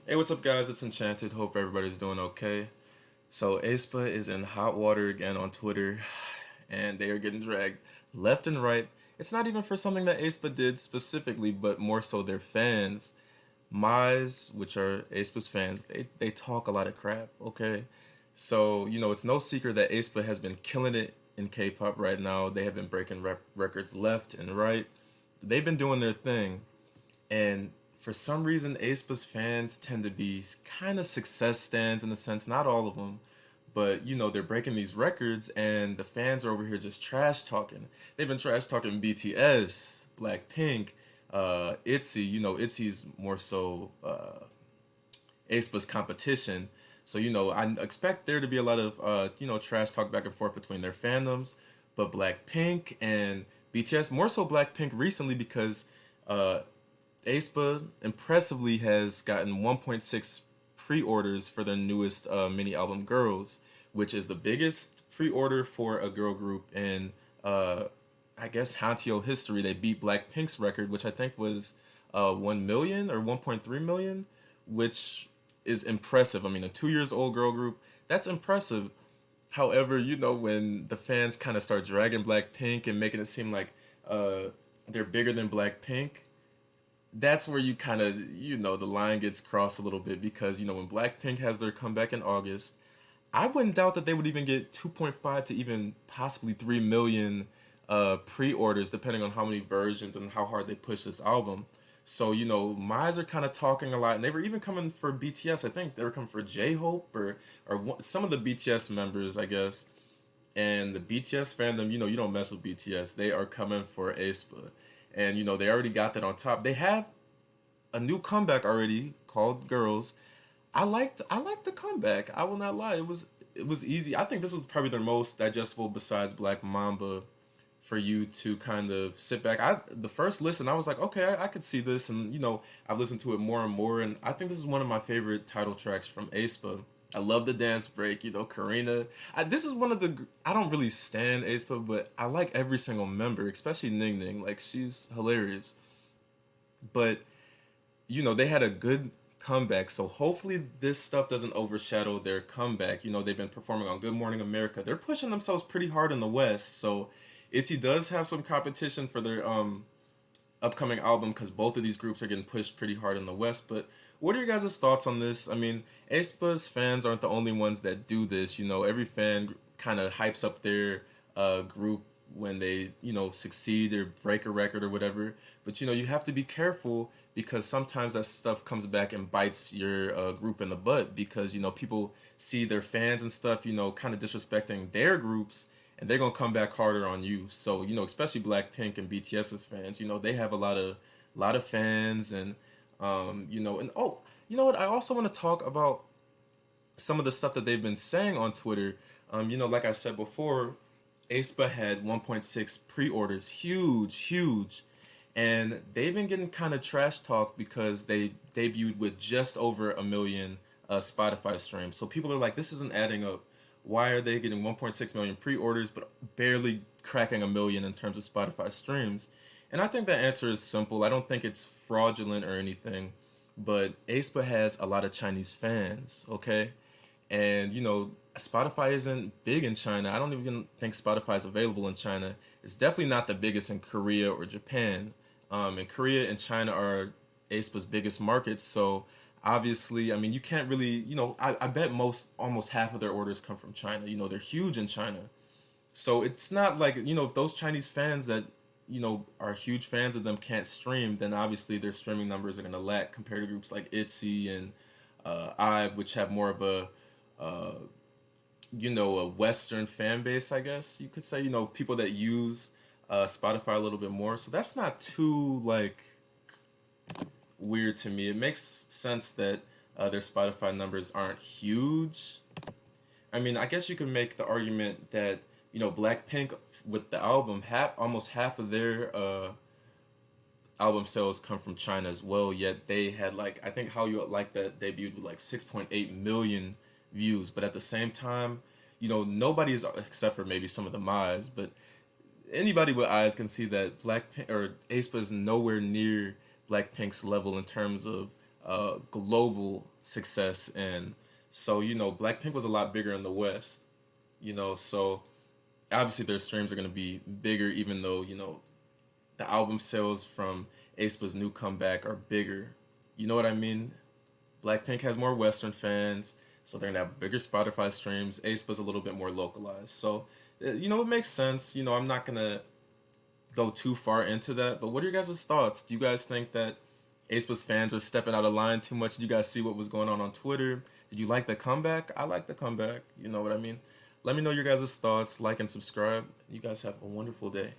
Hey, what's up, guys? It's Enchanted. Hope everybody's doing okay. So, Aespa is in hot water again on Twitter, and they are getting dragged left and right. It's not even for something that Aespa did specifically, but more so their fans. Mize, which are Aespa's fans, they talk a lot of crap, okay? So, it's no secret that Aespa has been killing it in K pop right now. They have been breaking records left and right. They've been doing their thing. And for some reason, aespa's fans tend to be kind of success stands in a sense, not all of them, but they're breaking these records, and the fans are over here just trash talking. They've been trash talking BTS, Blackpink, ITZY. ITZY's more so aespa's competition. So I expect there to be a lot of trash talk back and forth between their fandoms, but Blackpink and BTS, more so Blackpink recently, because uh, aespa impressively has gotten 1.6 pre-orders for their newest mini album Girls, which is the biggest pre-order for a girl group in I guess Hanteo history. They beat Blackpink's record, which I think was 1 million or 1.3 million, which is impressive. I mean, a 2 years old girl group, that's impressive. However, when the fans kind of start dragging Blackpink and making it seem like they're bigger than Blackpink, that's where you kind of the line gets crossed a little bit, because when Blackpink has their comeback in August, I wouldn't doubt that they would even get 2.5 to even possibly 3 million pre-orders, depending on how many versions and how hard they push this album. So Mize are kind of talking a lot, and they were even coming for BTS. I think they were coming for J-Hope some of the BTS members, I guess. And the BTS fandom, you don't mess with BTS. They are coming for aespa, and they already got that on top. They have a new comeback already called Girls. I liked the comeback. I will not lie. It was easy. I think this was probably their most digestible besides Black Mamba, for you to kind of sit back. The first listen, I was like, okay, I could see this, and I've listened to it more and more, and I think this is one of my favorite title tracks from aespa. I love the dance break, Karina. This is one of the. I don't really stand aespa, but I like every single member, especially Ning Ning. Like, she's hilarious. But they had a good comeback. So hopefully this stuff doesn't overshadow their comeback. They've been performing on Good Morning America. They're pushing themselves pretty hard in the West. So ITZY does have some competition for their upcoming album, because both of these groups are getting pushed pretty hard in the West. But what are your guys' thoughts on this? I mean, aespa's fans aren't the only ones that do this. Every fan kind of hypes up their group when they succeed or break a record or whatever. But you have to be careful, because sometimes that stuff comes back and bites your group in the butt, because people see their fans and stuff kind of disrespecting their groups, and they're gonna come back harder on you. So especially Blackpink and BTS's fans, they have a lot of fans, and and oh, you know what? I also want to talk about some of the stuff that they've been saying on Twitter. Like I said before, aespa had 1.6 pre-orders, huge, huge, and they've been getting kind of trash talk because they debuted with just over a million Spotify streams. So people are like, this isn't adding up. Why are they getting 1.6 million pre-orders but barely cracking a million in terms of Spotify streams? And I think the answer is simple. I don't think it's fraudulent or anything, but aespa has a lot of Chinese fans, okay? And Spotify isn't big in China. I don't even think Spotify is available in China. It's definitely not the biggest in Korea or Japan. And Korea and China are aespa's biggest markets. So obviously, I mean, you can't really, I bet almost half of their orders come from China. They're huge in China. So it's not like, if those Chinese fans that, are huge fans of them can't stream, then obviously their streaming numbers are going to lack compared to groups like ITZY and IVE, which have more of uh, a Western fan base, I guess you could say. People that use Spotify a little bit more. So that's not too like weird to me. It makes sense that their Spotify numbers aren't huge. I mean, I guess you could make the argument that Blackpink, with the album, almost half of their album sales come from China as well. Yet they had, like, I think How You Like That debuted with like 6.8 million views, but at the same time, nobody is, except for maybe some of the Mize, but anybody with eyes can see that Blackpink or aespa is nowhere near Blackpink's level in terms of global success. And so, Blackpink was a lot bigger in the West, so obviously their streams are going to be bigger, even though, the album sales from Aespa's new comeback are bigger. You know what I mean? Blackpink has more Western fans, so they're gonna have bigger Spotify streams. Aespa's a little bit more localized, so it makes sense. I'm not gonna go too far into that, but what are your guys' thoughts? Do you guys think that Aespa's fans are stepping out of line too much? Did you guys see what was going on Twitter? Did you like the comeback? I like the comeback. You know what I mean? Let me know your guys' thoughts. Like and subscribe. You guys have a wonderful day.